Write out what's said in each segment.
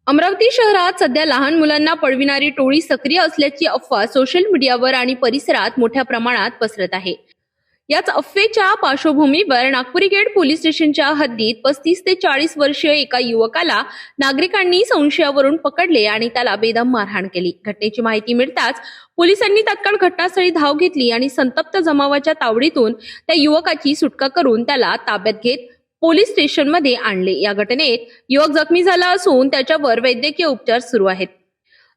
अमरावती शहरात सध्या लहान मुलांना पळविणारी टोळी सक्रिय असल्याची अफवा सोशल मीडियावर आणि परिसरात मोठ्या प्रमाणात पसरत आहे। याच अफवेच्या पार्श्वभूमीवर नागपुरी गेट पोलीस स्टेशनच्या हद्दीत 35 ते 40 वर्षीय एका युवकाला नागरिकांनी संशयावरून पकडले आणि त्याला बेदम मारहाण केली। घटनेची माहिती मिळताच पोलिसांनी तात्काळ घटनास्थळी धाव घेतली आणि संतप्त जमावाच्या तावडीतून त्या युवकाची सुटका करून त्याला ताब्यात घेत पोलीस स्टेशनमध्ये आणले। या घटनेत युवक जखमी झाला असून त्याच्यावर वैद्यकीय उपचार सुरू आहेत।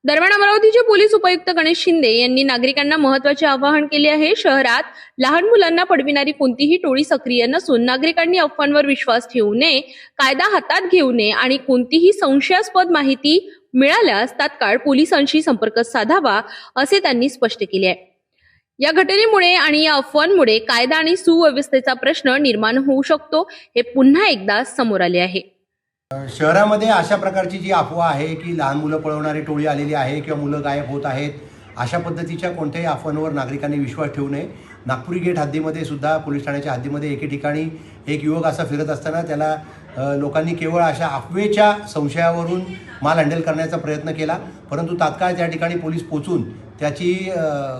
दरम्यान अमरावतीचे पोलीस उपायुक्त गणेश शिंदे यांनी नागरिकांना महत्त्वाचे आवाहन केले आहे। शहरात लहान मुलांना पळविणारी कोणतीही टोळी सक्रिय नसून नागरिकांनी अफवांवर विश्वास ठेवू नये, कायदा हातात घेऊ नये आणि कोणतीही संशयास्पद माहिती मिळाल्यास तात्काळ पोलिसांशी संपर्क साधावा असे त्यांनी स्पष्ट केले आहे। या घटनेमुळे आणि या अफवांमुळे कायदा आणि सुव्यवस्थेचा प्रश्न निर्माण होऊ शकतो, हे पुन्हा एकदा समोर आले आहे। शहरामध्ये अशा प्रकारची जी अफवा आहे की लहान मुलं पळवणारी टोळी आलेली आहे किंवा मुलं गायब होत आहेत, अशा पद्धतीच्या कोणत्याही अफवांवर नागरिकांनी विश्वास ठेवू नये। नागपुरी गेट हद्दीमध्ये सुद्धा पोलीस ठाण्याच्या हद्दीमध्ये एके ठिकाणी एक युवक असा फिरत असताना त्याला लोकांनी केवळ अशा अफवेच्या संशयावरून माल हँडल करण्याचा प्रयत्न केला, परंतु तात्काळ त्या ठिकाणी पोलीस पोचून त्याची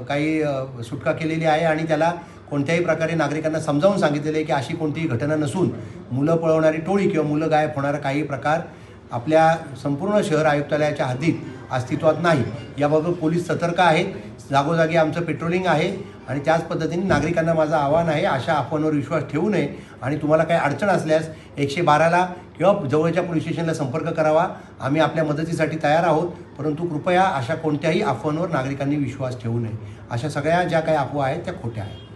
काही सुटका केलेली आहे आणि त्याला कोणत्याही प्रकारे नागरिकांना समजावून सांगितलेले आहे की अशी कोणतीही घटना नसून मुलं पळवणारी टोळी किंवा मुलं गायब होणारा काही प्रकार आपल्या संपूर्ण शहर आयुक्तालयाच्या हद्दीत अस्तित्वात नाही। याबाबत पोलीस सतर्क आहेत, जागोजागी आमचं पेट्रोलिंग आहे आणि त्याच पद्धतीने नागरिकांना माझं आव्हान आहे, अशा अफवांवर विश्वास ठेवू नये आणि तुम्हाला काही अडचण असल्यास 112ला किंवा जवळच्या पोलीस स्टेशनला संपर्क करावा। आम्ही आपल्या मदतीसाठी तयार आहोत, परंतु कृपया अशा कोणत्याही अफवांवर नागरिकांनी विश्वास ठेवू नये। अशा सगळ्या ज्या काही अफवा आहेत त्या खोट्या आहेत।